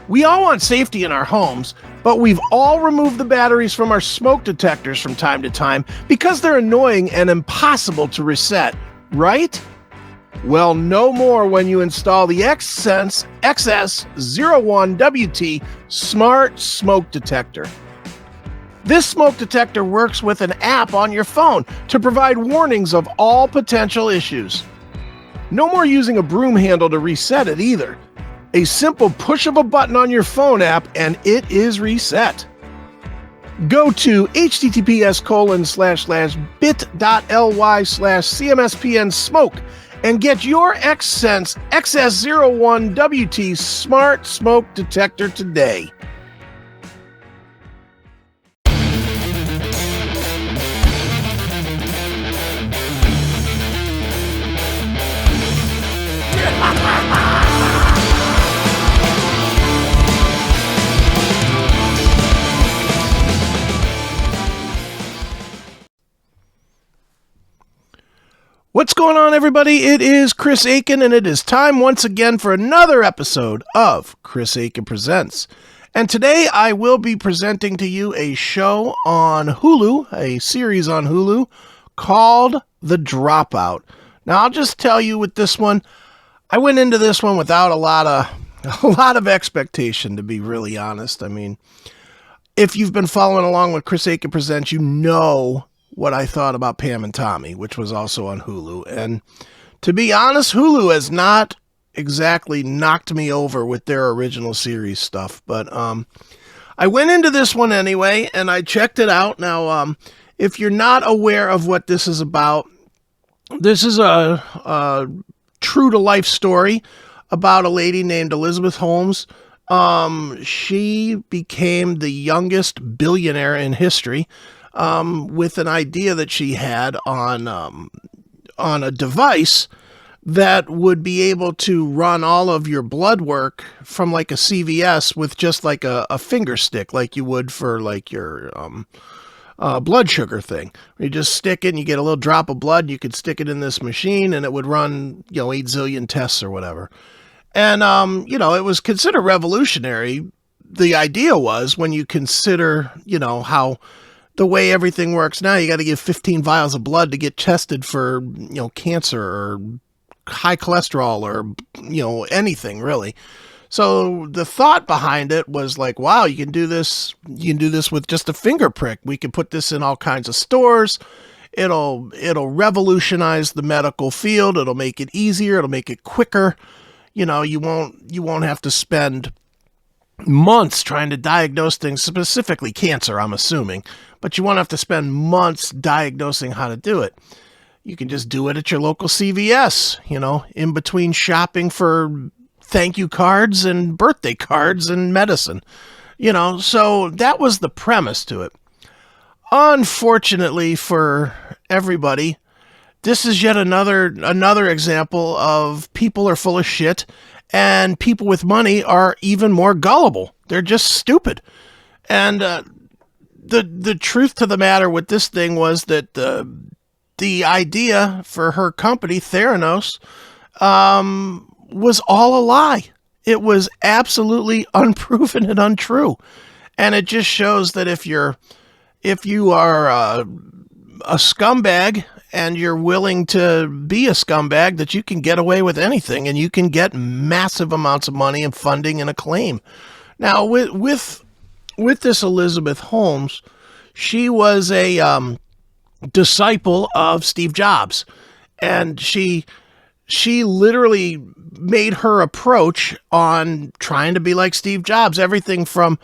We all want safety in our homes, but we've all removed the batteries from our smoke detectors from time to time because they're annoying and impossible to reset, right? Well, no more when you install the XSense XS01WT Smart Smoke Detector. This smoke detector works with an app on your phone to provide warnings of all potential issues. No more using a broom handle to reset it either. A simple push of a button on your phone app and it is reset. Go to https://bit.ly/CMSPN smoke and get your XSense XS01WT Smart Smoke Detector today. What's going on, everybody? It is Chris Akin, and it is time once again for another episode of Chris Akin Presents. And today I will be presenting to you a show on Hulu, a series on Hulu called The Dropout. Now, I'll just tell you with this one, I went into this one without a lot of expectation, to be really honest. I mean, if you've been following along with Chris Akin Presents, you know what I thought about Pam and Tommy, which was also on Hulu. And to be honest, Hulu has not exactly knocked me over with their original series stuff. But I went into this one anyway, and I checked it out. Now, if you're not aware of what this is about, this is a true-to-life story about a lady named Elizabeth Holmes. She became the youngest billionaire in history with an idea that she had on a device that would be able to run all of your blood work from like a CVS with just like a finger stick, like you would for like your blood sugar thing. You just stick it and you get a little drop of blood. You could stick it in this machine and it would run, 8 zillion tests or whatever. And, it was considered revolutionary. The idea was, when you consider, how the way everything works now, you got to give 15 vials of blood to get tested for, cancer or high cholesterol or, anything really. So the thought behind it was like, wow, you can do this with just a finger prick. We can put this in all kinds of stores. It'll revolutionize the medical field. It'll make it easier. It'll make it quicker. You won't have to spend months trying to diagnose things, specifically cancer, I'm assuming, but you won't have to spend months diagnosing how to do it. You can just do it at your local CVS, in between shopping for thank you cards and birthday cards and medicine, so that was the premise to it. Unfortunately for everybody, this is yet another example of people are full of shit, and people with money are even more gullible. They're just stupid. And the truth to the matter with this thing was that the idea for her company, Theranos, was all a lie. It was absolutely unproven and untrue. And it just shows that if you are a scumbag and you're willing to be a scumbag, that you can get away with anything and you can get massive amounts of money and funding and acclaim. Now, with this Elizabeth Holmes, she was a disciple of Steve Jobs, and she literally made her approach on trying to be like Steve Jobs. Everything from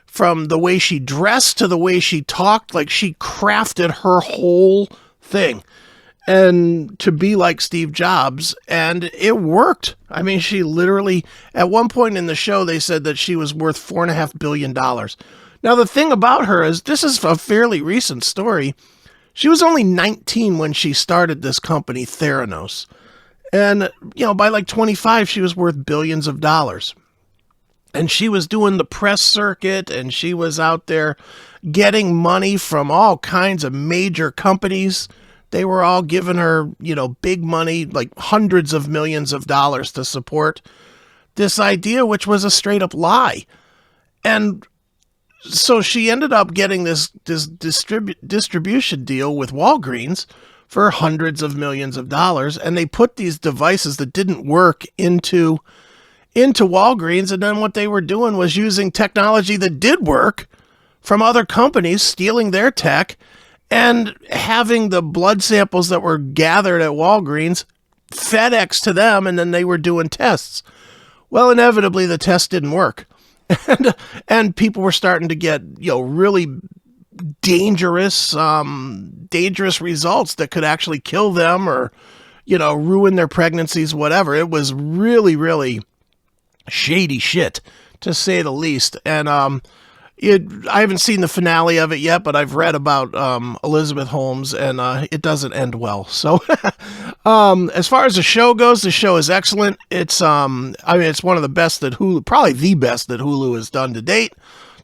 the way she dressed to the way she talked, like she crafted her whole thing and to be like Steve Jobs, and it worked. I mean, she literally, at one point in the show, they said that she was worth $4.5 billion. Now, the thing about her is, this is a fairly recent story. She was only 19 when she started this company, Theranos. And, by like 25, she was worth billions of dollars. And she was doing the press circuit, and she was out there getting money from all kinds of major companies. They were all giving her, big money, like hundreds of millions of dollars to support this idea, which was a straight up lie. And so she ended up getting this distribution deal with Walgreens for hundreds of millions of dollars. And they put these devices that didn't work into Walgreens. And then what they were doing was using technology that did work from other companies, stealing their tech and having the blood samples that were gathered at Walgreens FedEx to them. And then they were doing tests. Well, inevitably the test didn't work. And people were starting to get, really dangerous results that could actually kill them or, ruin their pregnancies, whatever. It was really, really shady shit, to say the least. And I haven't seen the finale of it yet, but I've read about Elizabeth Holmes, and it doesn't end well. So as far as the show goes, the show is excellent. It's it's one of the best that Hulu, probably the best that Hulu has done to date,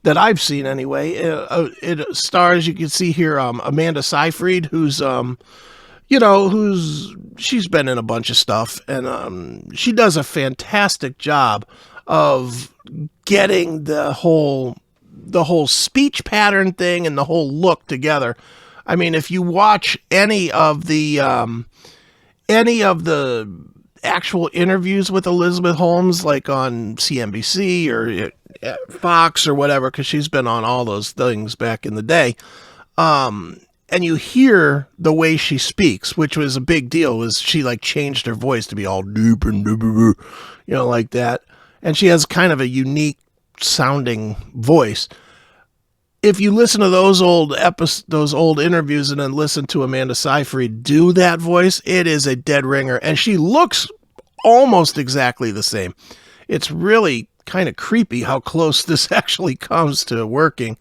that I've seen anyway. It stars, you can see here, Amanda Seyfried, who's she's been in a bunch of stuff, and she does a fantastic job of getting the whole speech pattern thing and the whole look together. I mean, if you watch any of the actual interviews with Elizabeth Holmes, like on CNBC or Fox or whatever, because she's been on all those things back in the day, and you hear the way she speaks, which was a big deal, was she changed her voice to be all deep and like that. And she has kind of a unique sounding voice. If you listen to those old interviews and then listen to Amanda Seyfried do that voice, it is a dead ringer, and she looks almost exactly the same. It's really kind of creepy how close this actually comes to working.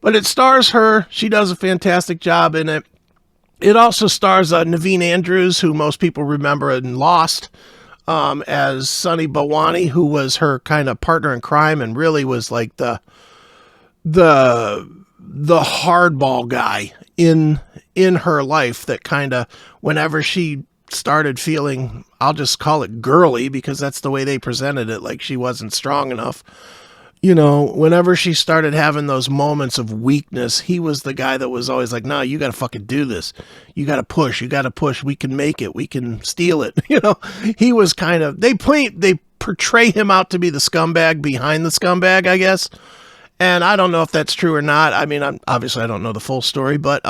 But it stars her. She does a fantastic job in it. It also stars Naveen Andrews, who most people remember in Lost, as Sunny Bawani, who was her kind of partner in crime and really was like the hardball guy in her life, that kind of, whenever she started feeling, I'll just call it girly because that's the way they presented it, like she wasn't strong enough. Whenever she started having those moments of weakness, he was the guy that was always like, no, you got to fucking do this. You got to push. We can make it. We can steal it. He was kind of, they portray him out to be the scumbag behind the scumbag, I guess. And I don't know if that's true or not. I mean, obviously I don't know the full story, but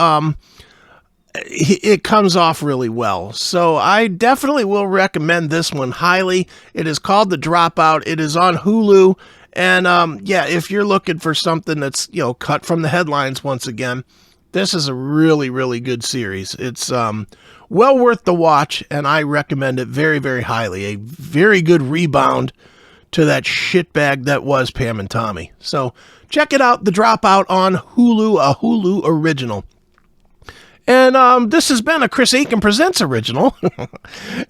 it comes off really well. So I definitely will recommend this one highly. It is called The Dropout. It is on Hulu. And if you're looking for something that's, cut from the headlines once again, this is a really, really good series. It's well worth the watch, and I recommend it very, very highly. A very good rebound to that shitbag that was Pam and Tommy. So check it out, The Dropout on Hulu, a Hulu original. And this has been a Chris Akin Presents original.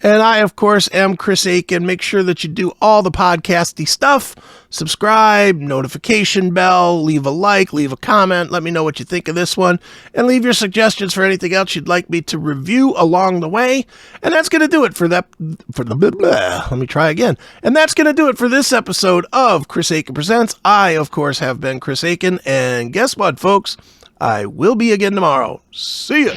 And I, of course, am Chris Akin. Make sure that you do all the podcasty stuff. Subscribe, notification bell, leave a like, leave a comment. Let me know what you think of this one. And leave your suggestions for anything else you'd like me to review along the way. And that's going to do it let me try again. And that's going to do it for this episode of Chris Akin Presents. I, of course, have been Chris Akin. And guess what, folks? I will be again tomorrow. See ya.